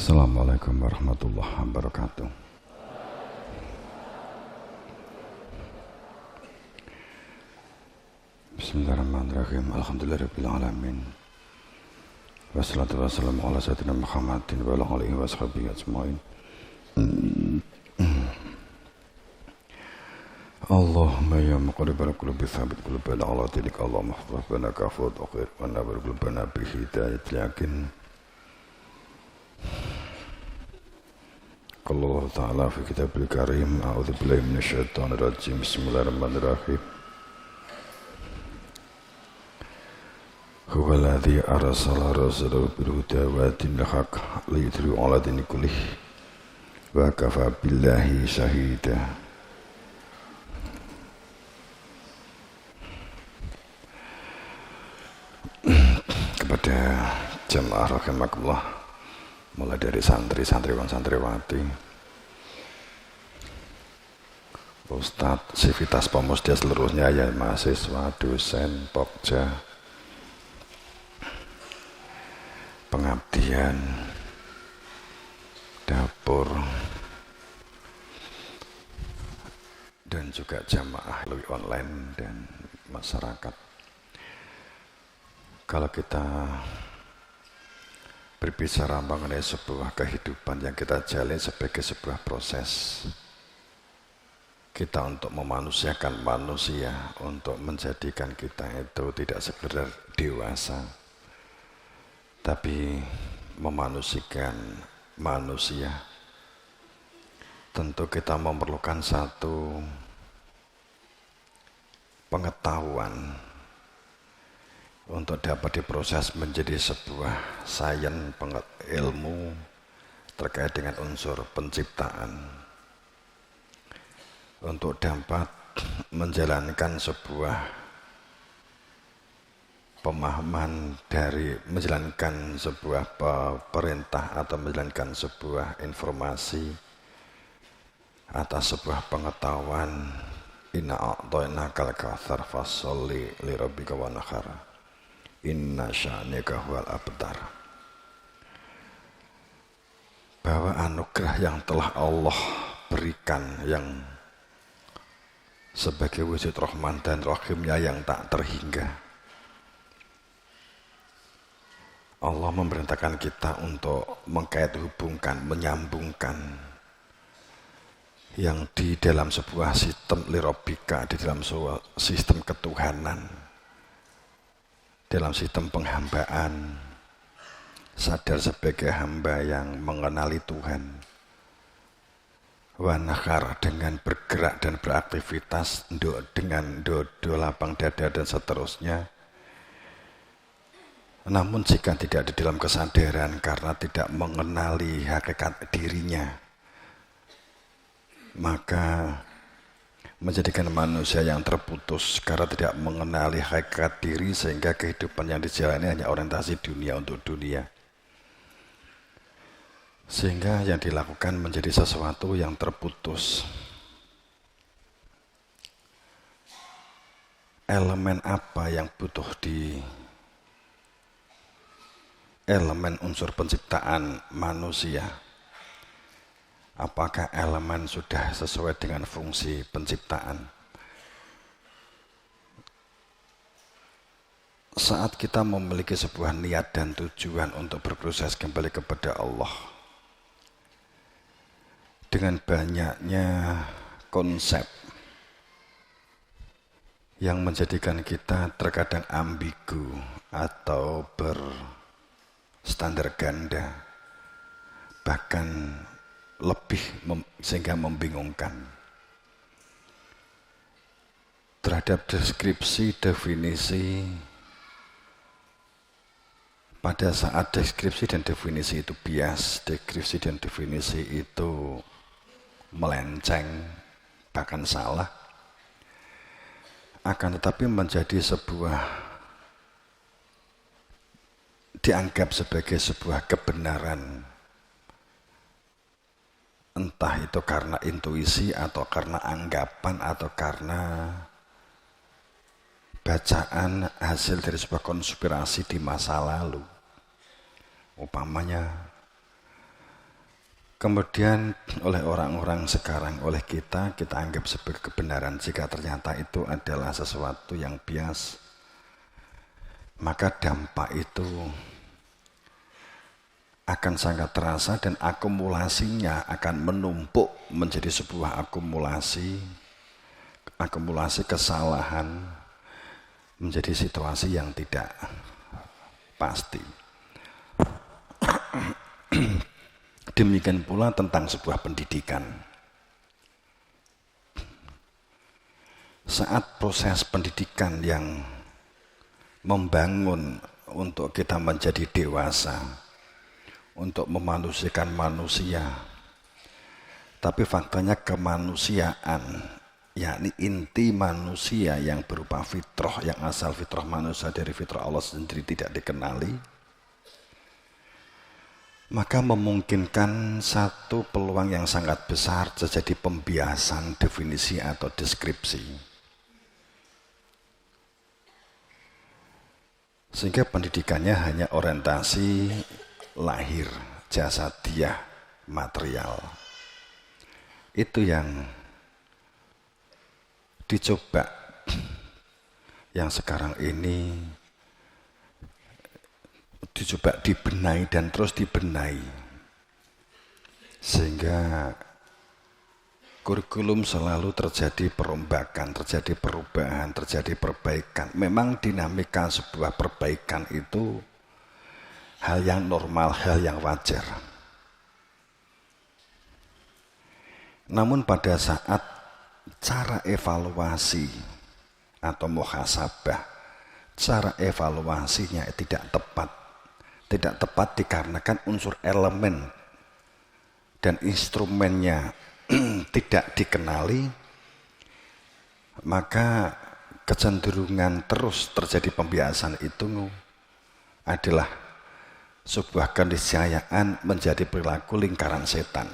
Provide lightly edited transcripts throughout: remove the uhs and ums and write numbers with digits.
Assalamualaikum warahmatullahi wabarakatuh. Bismillahirrahmanirrahim. Alhamdulillahirabbil alamin. Wassalatu wassalamu ala sayyidina Muhammadin wa ala alihi washabihi ajmain. Allahumma ya muqallibal qulubi tsabbit qulubana ala dinik. Allahumma ihfazna kafut akhir wa nawwir qulubana bi hidayatil yakin. Qala Allah Ta'ala fi kitabil karim. A'udzu billahi minasyaitonir rajim. Bismillahirrahmanirrahim. Huwa alladzi arsala rasulahu bil huda wa dinil haqq liyudhhirahu 'ala dini kullih wa kafa billahi syahida. Kepada jamaah rahimakumullah, mulai dari santri, santriwan, santriwati, Ustadz, sivitas pemusda seluruhnya, ya mahasiswa, dosen, pokja, pengabdian, dapur, dan juga jamaah lebih online dan masyarakat. Kalau kita berbicara mengenai sebuah kehidupan yang kita jalani sebagai sebuah proses, kita untuk memanusiakan manusia, untuk menjadikan kita itu tidak sekedar dewasa, tapi memanusiakan manusia. Tentu kita memerlukan satu pengetahuan untuk dapat diproses menjadi sebuah sains ilmu terkait dengan unsur penciptaan, untuk dapat menjalankan sebuah pemahaman dari menjalankan sebuah perintah atau menjalankan sebuah informasi atas sebuah pengetahuan. Inna a'tainakal kautsar fasholli lirabbika wanhar inna sya'naka huwal abtar. Bahwa anugerah yang telah Allah berikan yang sebagai wujud Rahman dan Rahimnya yang tak terhingga, Allah memerintahkan kita untuk mengkait hubungkan, menyambungkan yang di dalam sebuah sistem lirobika, di dalam sebuah sistem ketuhanan, dalam sistem penghambaan, sadar sebagai hamba yang mengenali Tuhan, wanahar dengan bergerak dan beraktivitas, dengan dodo, lapang dada dan seterusnya. Namun jika tidak di dalam kesadaran karena tidak mengenali hakikat dirinya, maka menjadikan manusia yang terputus karena tidak mengenali hakikat diri, sehingga kehidupan yang dijalani hanya orientasi dunia untuk dunia, sehingga yang dilakukan menjadi sesuatu yang terputus. Elemen apa yang butuh di elemen unsur penciptaan manusia? Apakah elemen sudah sesuai dengan fungsi penciptaan? Saat kita memiliki sebuah niat dan tujuan untuk berproses kembali kepada Allah, dengan banyaknya konsep yang menjadikan kita terkadang ambigu atau berstandar ganda, bahkan lebih sehingga membingungkan terhadap deskripsi, definisi. Pada saat deskripsi dan definisi itu bias, deskripsi dan definisi itu melenceng, bahkan salah, akan tetapi menjadi sebuah, dianggap sebagai sebuah kebenaran, entah itu karena intuisi atau karena anggapan atau karena bacaan hasil dari sebuah konspirasi di masa lalu. Umpamanya Kemudian oleh orang-orang sekarang, oleh kita anggap sebagai kebenaran. Jika ternyata itu adalah sesuatu yang bias, maka dampak itu akan sangat terasa dan akumulasinya akan menumpuk menjadi sebuah akumulasi kesalahan, menjadi situasi yang tidak pasti. Demikian pula tentang sebuah pendidikan. Saat proses pendidikan yang membangun untuk kita menjadi dewasa, untuk memanusiakan manusia, tapi faktanya kemanusiaan, yakni inti manusia yang berupa fitrah, yang asal fitrah manusia dari fitrah Allah sendiri tidak dikenali, maka memungkinkan satu peluang yang sangat besar terjadi pembiasan definisi atau deskripsi. Sehingga pendidikannya hanya orientasi lahir, jasadiah, material. Itu yang dicoba, yang sekarang ini dicoba dibenahi dan terus dibenahi, sehingga kurikulum selalu terjadi perombakan, terjadi perubahan, terjadi perbaikan. Memang dinamika sebuah perbaikan itu hal yang normal, hal yang wajar. Namun pada saat cara evaluasi atau muhasabah, cara evaluasinya tidak tepat. Tidak tepat dikarenakan unsur elemen dan instrumennya tidak dikenali, maka kecenderungan terus terjadi pembiasan itu adalah sebuah keniscayaan menjadi perilaku lingkaran setan.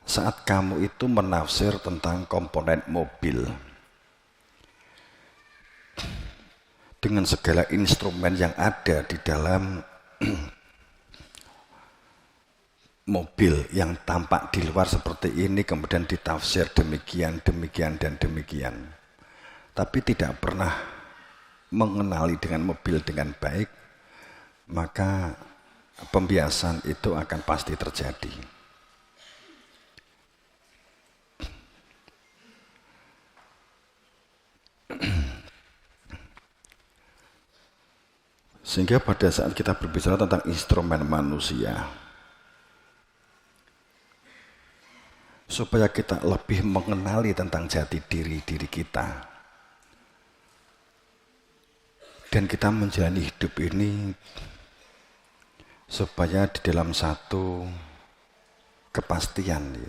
Saat kamu itu menafsir tentang komponen mobil, dengan segala instrumen yang ada di dalam mobil yang tampak di luar seperti ini, kemudian ditafsir demikian, demikian, dan demikian, tapi tidak pernah mengenali dengan mobil dengan baik, maka pembiasan itu akan pasti terjadi. Sehingga pada saat kita berbicara tentang instrumen manusia, supaya kita lebih mengenali tentang jati diri kita, dan kita menjalani hidup ini supaya di dalam satu kepastian,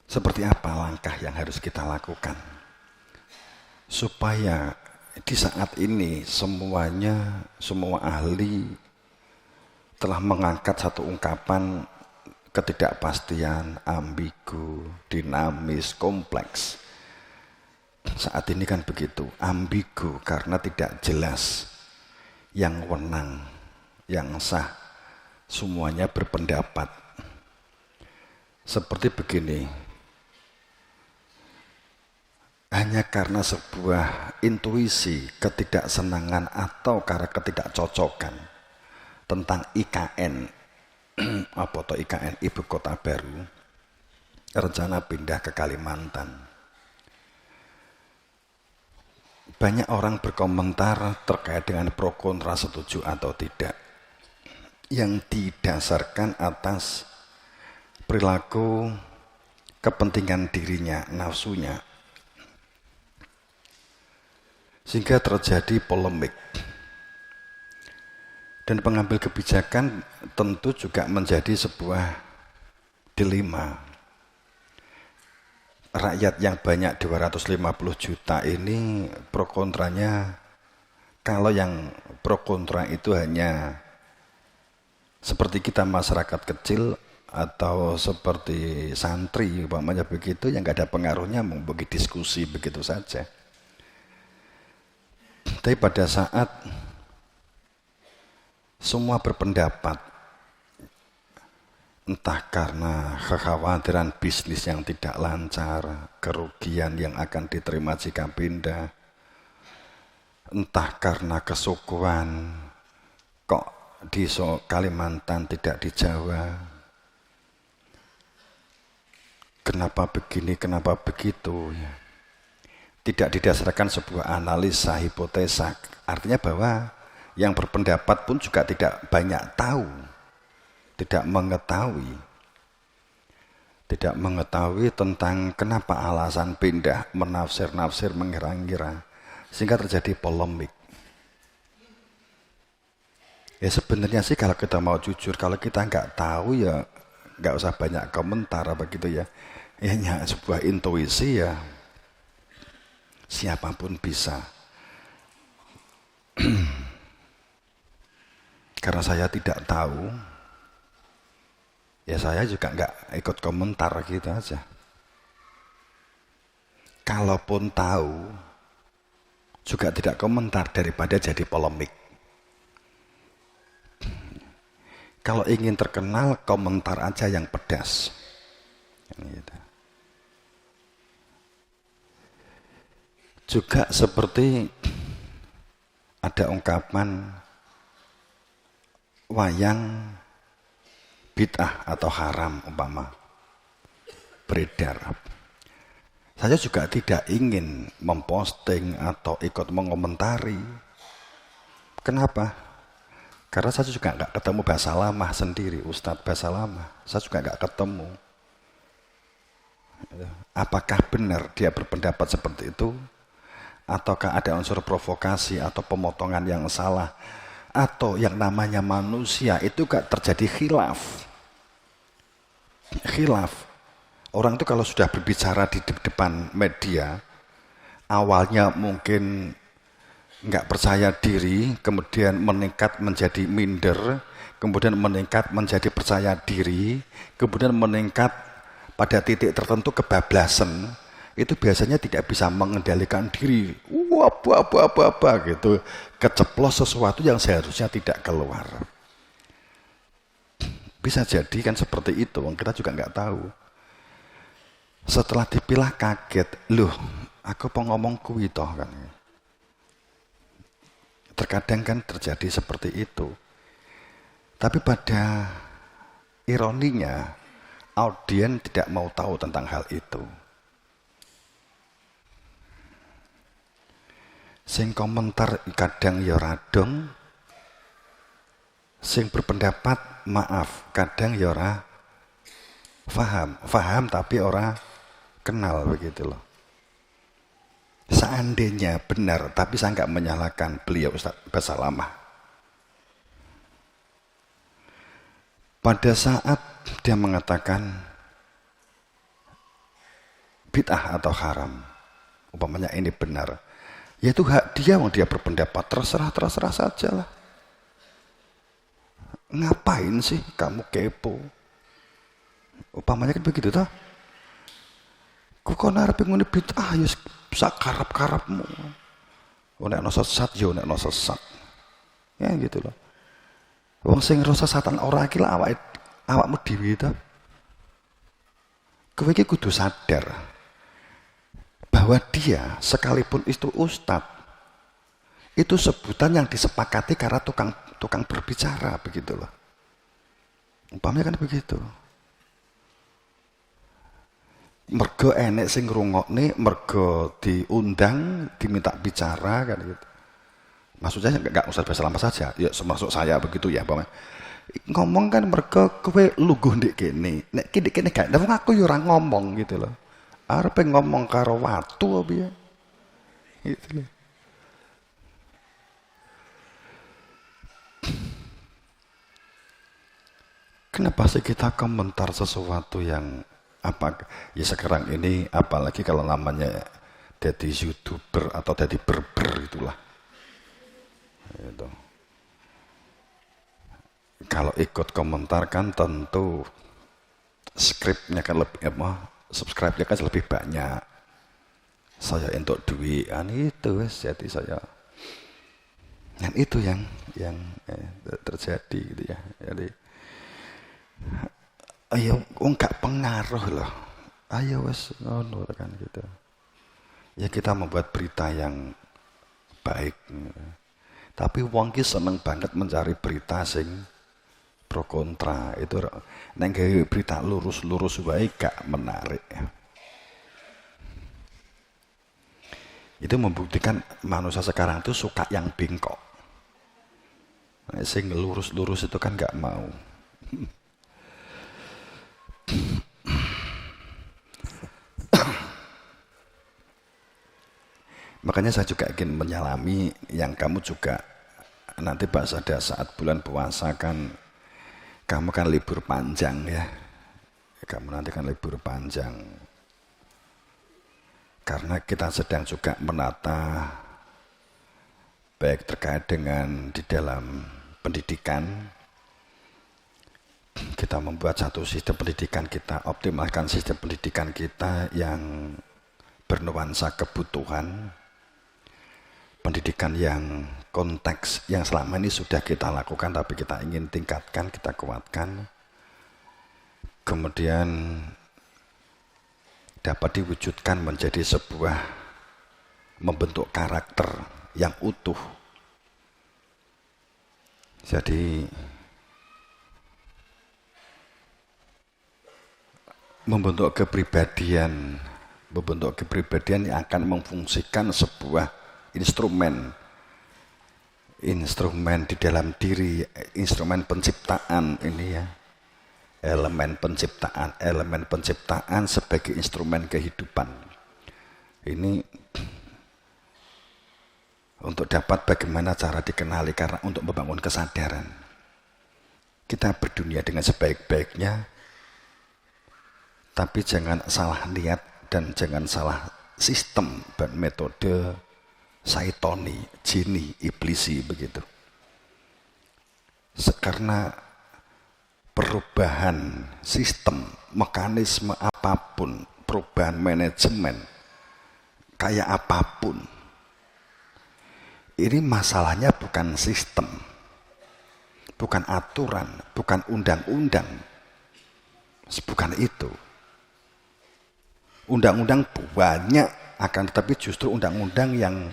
seperti apa langkah yang harus kita lakukan supaya di saat ini semua ahli telah mengangkat satu ungkapan ketidakpastian, ambigu, dinamis, kompleks. Saat ini kan begitu, ambigu karena tidak jelas, yang wenang, yang sah, semuanya berpendapat. Seperti begini, hanya karena sebuah intuisi, ketidaksenangan atau karena ketidakcocokan tentang IKN, apa toh IKN, ibu kota baru, rencana pindah ke Kalimantan. Banyak orang berkomentar terkait dengan pro kontra setuju atau tidak, yang didasarkan atas perilaku kepentingan dirinya, nafsunya, sehingga terjadi polemik. Dan pengambil kebijakan tentu juga menjadi sebuah dilema. Rakyat yang banyak 250 juta ini pro kontranya, kalau yang pro kontra itu hanya seperti kita masyarakat kecil atau seperti santri umpamanya begitu, yang nggak ada pengaruhnya, mau begitu diskusi begitu saja. Tapi pada saat semua berpendapat, entah karena kekhawatiran bisnis yang tidak lancar, kerugian yang akan diterima jika pindah, entah karena kesukuan, kok di Kalimantan tidak di Jawa, kenapa begini, kenapa begitu, ya. Tidak didasarkan sebuah analisa, hipotesa, artinya bahwa yang berpendapat pun juga tidak banyak tahu, tidak mengetahui tentang kenapa alasan pindah, menafsir-nafsir, mengira-ngira, sehingga terjadi polemik. Ya sebenarnya sih kalau kita mau jujur, kalau kita nggak tahu ya nggak usah banyak komentar begitu ya. Ya hanya sebuah intuisi ya, siapapun bisa. Karena saya tidak tahu, ya saya juga nggak ikut komentar gitu aja. Kalaupun tahu, juga tidak komentar daripada jadi polemik. Kalau ingin terkenal, komentar aja yang pedas. Gitu. Juga seperti ada ungkapan wayang bid'ah atau haram umpama beredar. Saya juga tidak ingin memposting atau ikut mengomentari. Kenapa? Karena saya juga nggak ketemu bahasa lama sendiri, Ustadz bahasa lama. Saya juga nggak ketemu. Apakah benar dia berpendapat seperti itu? Ataukah ada unsur provokasi atau pemotongan yang salah? Atau yang namanya manusia itu gak terjadi khilaf. Orang itu kalau sudah berbicara di depan media, awalnya mungkin nggak percaya diri, kemudian meningkat menjadi minder, kemudian meningkat menjadi percaya diri, kemudian meningkat pada titik tertentu kebablasan, itu biasanya tidak bisa mengendalikan diri, gitu, keceplos sesuatu yang seharusnya tidak keluar. Bisa jadi kan seperti itu, kita juga nggak tahu. Setelah dipilah kaget, loh, aku ngomong kuwi toh kan. Terkadang kan terjadi seperti itu. Tapi pada ironinya, audien tidak mau tahu tentang hal itu. Sing komentar kadang ya radong, sing berpendapat maaf kadang ya ora paham tapi ora kenal begitu loh. Seandainya benar, tapi saya nggak menyalahkan beliau Ustaz Basalamah. Pada saat dia mengatakan bid'ah atau haram, umpamanya ini benar, yaitu hak dia, dia berpendapat, terserah saja lah. Ngapain sih kamu kepo? Umpamanya kan begitu toh. Kok arep ngene bid'ah ya sak karep-karepmu. Nek ana sesat ya nek ana sesat. Ya gitu loh. Wong sing ngrasa satan ora iki lak awakmu dhewe to. Kowe iki kudu sadar bahwa dia sekalipun itu ustadz, itu sebutan yang disepakati karena tukang berbicara begitu loh. Umpamanya kan begitu. Mergo enek sing ngrungokne, mergo diundang, diminta bicara kan gitu. Maksudnya enggak usah bahasa lama saja, ya termasuk saya begitu ya, Bang. Ngomong kan mergo kowe luguh ndek kene. Nek ndek kene gak, wong aku ya ora ngomong gitu loh. Arepe ngomong karo watu apa ya? Gitu loh. Kenapa sih kita komentar sesuatu yang apa ya sekarang ini, apalagi kalau namanya jadi YouTuber atau jadi berber itulah gitu. Kalau ikut komentar kan tentu skripnya kan lebih subscribe-nya kan lebih banyak. Saya untuk duit itu jadi saya Dan itu yang terjadi gitu ya. Jadi ayo gak pengaruh loh. Ayo wes ngono kan gitu. Ya kita membuat berita yang baik. Tapi wong ki seneng banget mencari berita sing pro kontra. Itu neng berita lurus-lurus wae gak menarik. Itu membuktikan manusia sekarang itu suka yang bengkok. Sing lurus-lurus itu kan gak mau. Makanya saya juga ingin menyalami yang kamu juga nanti pada saat bulan puasa kan kamu kan libur panjang ya. Kamu nanti kan libur panjang. Karena kita sedang juga menata baik terkait dengan di dalam pendidikan. Kita membuat satu sistem pendidikan kita, optimalkan sistem pendidikan kita yang bernuansa kebutuhan. Pendidikan yang konteks yang selama ini sudah kita lakukan tapi kita ingin tingkatkan, kita kuatkan. Kemudian dapat diwujudkan menjadi sebuah membentuk karakter yang utuh. Jadi membentuk kepribadian yang akan memfungsikan sebuah instrumen di dalam diri, instrumen penciptaan ini ya, elemen penciptaan sebagai instrumen kehidupan ini untuk dapat bagaimana cara dikenali, karena untuk membangun kesadaran kita berdunia dengan sebaik-baiknya, tapi jangan salah niat dan jangan salah sistem dan metode saitoni, jini, iblisi begitu. Karena perubahan sistem, mekanisme apapun, perubahan manajemen, kayak apapun, ini masalahnya bukan sistem, bukan aturan, bukan undang-undang, bukan itu. Undang-undang banyak, akan tetapi justru undang-undang yang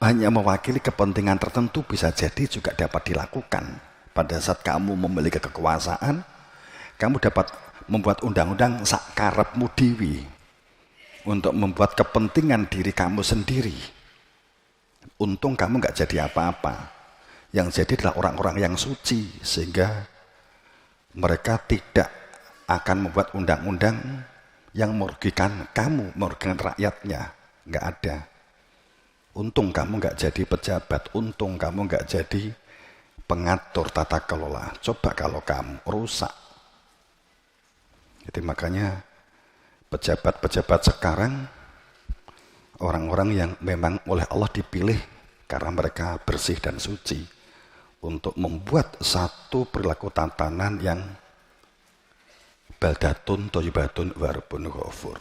hanya mewakili kepentingan tertentu bisa jadi juga dapat dilakukan. Pada saat kamu memiliki kekuasaan, kamu dapat membuat undang-undang sakarepmu dewi untuk membuat kepentingan diri kamu sendiri. Untung kamu nggak jadi apa-apa. Yang jadi adalah orang-orang yang suci, sehingga mereka tidak akan membuat undang-undang yang merugikan kamu, merugikan rakyatnya. Nggak ada. Untung kamu nggak jadi pejabat, untung kamu nggak jadi pengatur tata kelola. Coba kalau kamu rusak. Jadi makanya pejabat-pejabat sekarang orang-orang yang memang oleh Allah dipilih karena mereka bersih dan suci untuk membuat satu perilaku tatanan yang baldatun thayyibatun wa rabbun ghafur.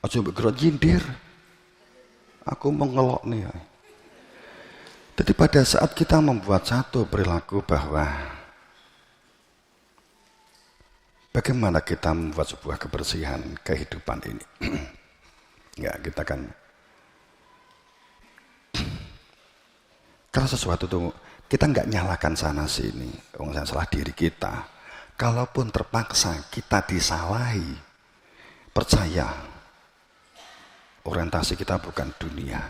Aja mbok jindir. Aku mau ngelok nih. Jadi pada saat kita membuat satu perilaku bahwa bagaimana kita membuat sebuah kebersihan kehidupan ini. Ya, kita kan kalau sesuatu itu kita nggak nyalakan sana sini, yang salah diri kita. Kalaupun terpaksa kita disalahi, percaya orientasi kita bukan dunia.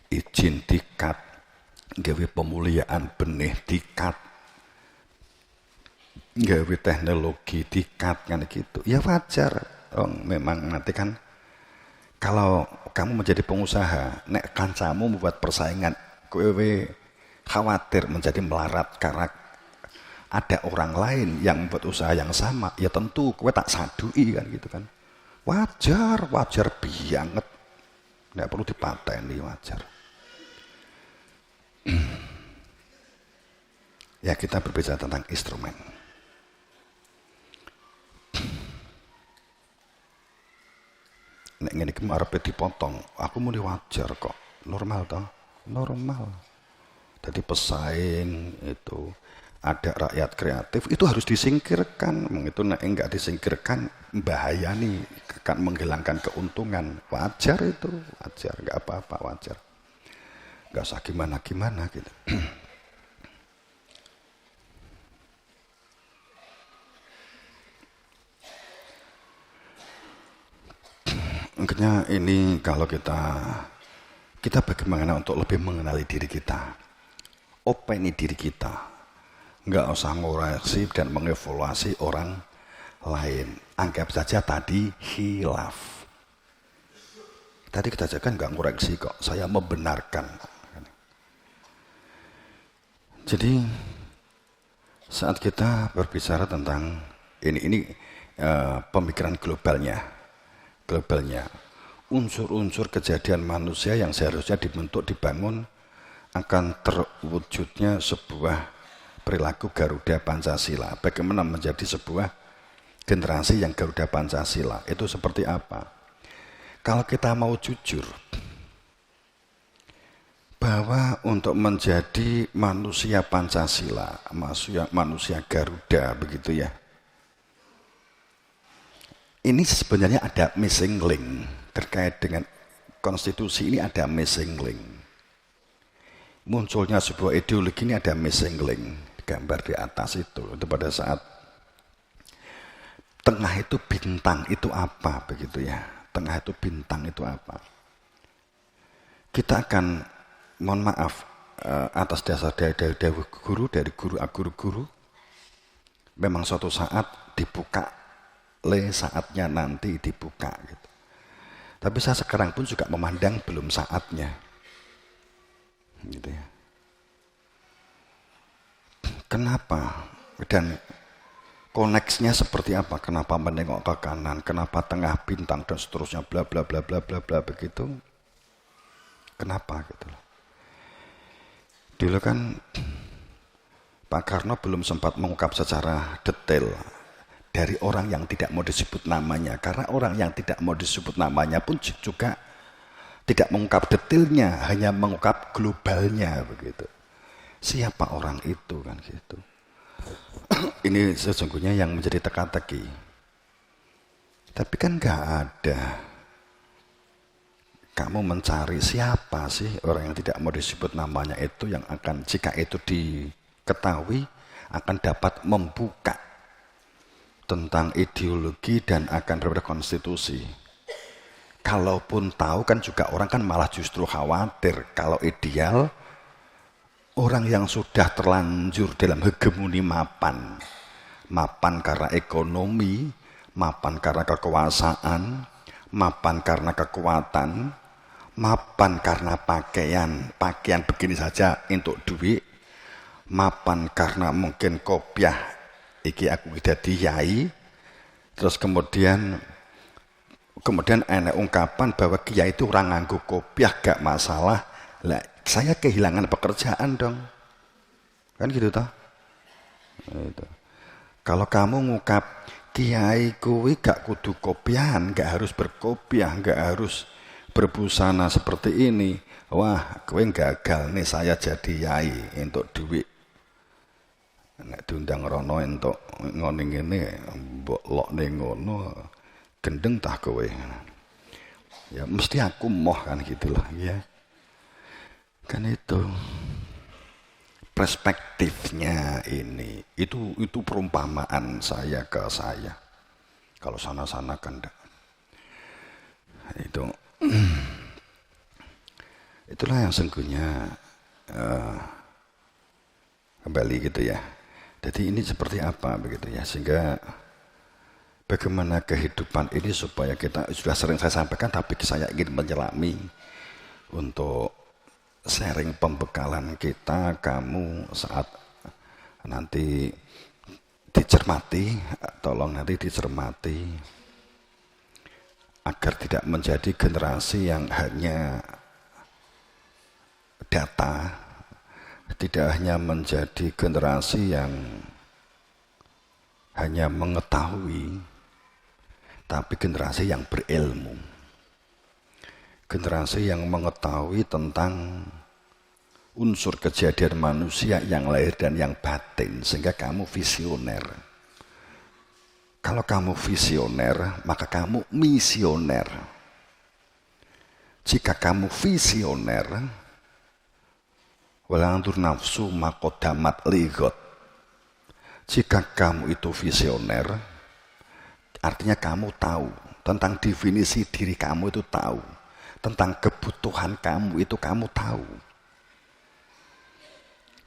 Izin dikat, gawe pemuliaan benih dikat, gawe teknologi dikat kan gitu. Ya wajar. Oh, memang nanti kan kalau kamu menjadi pengusaha, nek kancamu membuat persaingan, kowe khawatir menjadi melarat karena ada orang lain yang membuat usaha yang sama, ya tentu kowe tak sadui kan gitu kan. Wajar banget. Nggak perlu dipateni, wajar. Ya kita berbicara tentang instrumen. ngene iki arepe dipotong. Aku muni wajar kok. Normal toh? Normal. Jadi pesaing itu ada rakyat kreatif itu harus disingkirkan. Itu nek enggak disingkirkan bahaya nih, akan menghilangkan keuntungan. Wajar itu, wajar, enggak apa-apa, wajar. Enggak usah gimana-gimana gitu. Makanya ini kalau kita bagaimana untuk lebih mengenali diri kita, openi diri kita, nggak usah ngoreksi dan mengevaluasi orang lain. Anggap saja tadi khilaf. Tadi kita aja kan nggak ngoreksi kok, saya membenarkan. Jadi saat kita berbicara tentang ini pemikiran globalnya, unsur-unsur kejadian manusia yang seharusnya dibentuk dibangun akan terwujudnya sebuah perilaku Garuda Pancasila. Bagaimana menjadi sebuah generasi yang Garuda Pancasila itu seperti apa? Kalau kita mau jujur bahwa untuk menjadi manusia Pancasila, manusia Garuda begitu ya, ini sebenarnya ada missing link terkait dengan konstitusi. Ini ada missing link. Munculnya sebuah ideologi ini ada missing link. Gambar di atas itu pada saat tengah itu bintang itu apa begitu ya. Tengah itu bintang itu apa. Kita akan mohon maaf atas dasar dari guru, dari guru, memang suatu saat dibuka. Saatnya nanti dibuka gitu. Tapi saya sekarang pun juga memandang belum saatnya. Gitu ya. Kenapa? Dan koneksnya seperti apa? Kenapa menengok ke kanan? Kenapa tengah bintang dan seterusnya bla bla bla bla bla bla begitu? Kenapa gitu loh. Dulu kan Pak Karno belum sempat mengungkap secara detail dari orang yang tidak mau disebut namanya, karena orang yang tidak mau disebut namanya pun juga tidak mengungkap detailnya, hanya mengungkap globalnya begitu. Siapa orang itu kan gitu. Ini sesungguhnya yang menjadi teka-teki. Tapi kan nggak ada. Kamu mencari siapa sih orang yang tidak mau disebut namanya itu yang akan jika itu diketahui akan dapat membuka tentang ideologi dan akan berkonstitusi. Kalaupun tahu kan juga orang kan malah justru khawatir kalau ideal orang yang sudah terlanjur dalam hegemoni mapan karena ekonomi, mapan karena kekuasaan, mapan karena kekuatan, mapan karena pakaian begini saja untuk duit, mapan karena mungkin kopiah iki aku dadi yai, terus kemudian enak ungkapan bahwa kiai itu orang nganggo kopiah gak masalah. Lah saya kehilangan pekerjaan dong. Kan gitu toh? Itu. Kalau kamu ngungkap kiai kuwi gak kudu kopiahan, gak harus berkopiah, gak harus berbusana seperti ini. Wah, kowe gagal nih saya jadi yai untuk duit. Nek diundang rono entuk ngene ngene mbok lokne ngono gendeng tah kowe. Ya mesti aku moh kan gitulah ya. Kan itu perspektifnya ini. Itu perumpamaan saya ke saya. Kalau sana-sana kan enggak. Itu itulah yang sungguhnya kembali gitu ya. Jadi ini seperti apa begitu ya, sehingga bagaimana kehidupan ini supaya kita sudah sering saya sampaikan, tapi saya ingin menyelami untuk sharing pembekalan kita, kamu saat nanti dicermati, tolong nanti dicermati agar tidak menjadi generasi yang hanya data, tidak hanya menjadi generasi yang hanya mengetahui, tapi generasi yang berilmu. Generasi yang mengetahui tentang unsur kejadian manusia yang lahir dan yang batin, sehingga kamu visioner. Kalau kamu visioner, maka kamu misioner. Jika kamu visioner, walantur nafsu makodamat ligot. Jika kamu itu visioner, artinya kamu tahu tentang definisi diri kamu, itu tahu tentang kebutuhan kamu, itu kamu tahu.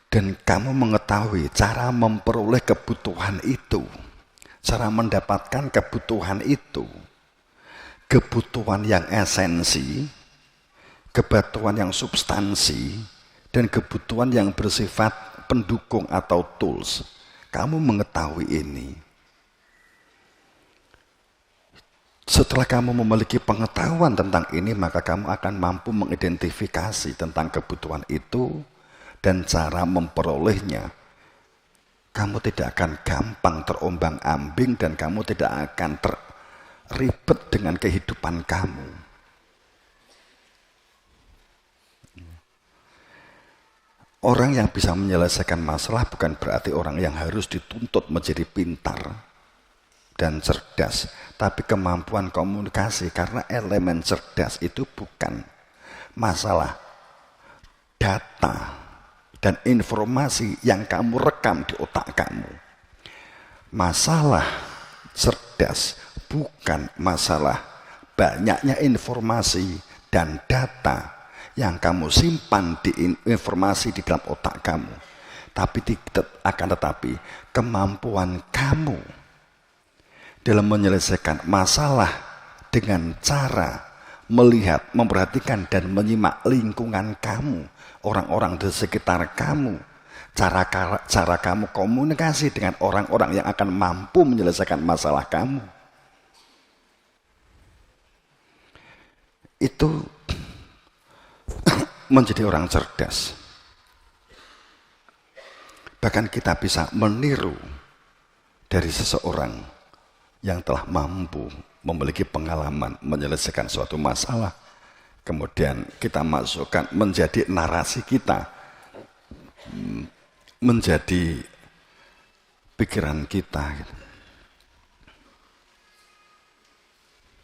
Dan kamu mengetahui cara memperoleh kebutuhan itu, cara mendapatkan kebutuhan itu, kebutuhan yang esensi, kebutuhan yang substansi, dan kebutuhan yang bersifat pendukung atau tools. Kamu mengetahui ini. Setelah kamu memiliki pengetahuan tentang ini, maka kamu akan mampu mengidentifikasi tentang kebutuhan itu dan cara memperolehnya. Kamu tidak akan gampang terombang-ambing dan kamu tidak akan terlibat dengan kehidupan kamu. Orang yang bisa menyelesaikan masalah bukan berarti orang yang harus dituntut menjadi pintar dan cerdas, tapi kemampuan komunikasi, karena elemen cerdas itu bukan masalah data dan informasi yang kamu rekam di otak kamu. Masalah cerdas bukan masalah banyaknya informasi dan data yang kamu simpan di informasi di dalam otak kamu, tapi akan tetapi kemampuan kamu dalam menyelesaikan masalah dengan cara melihat, memperhatikan dan menyimak lingkungan kamu, orang-orang di sekitar kamu, cara kamu komunikasi dengan orang-orang yang akan mampu menyelesaikan masalah kamu. Itu menjadi orang cerdas. Bahkan kita bisa meniru dari seseorang yang telah mampu memiliki pengalaman menyelesaikan suatu masalah, kemudian kita masukkan menjadi narasi kita, menjadi pikiran kita.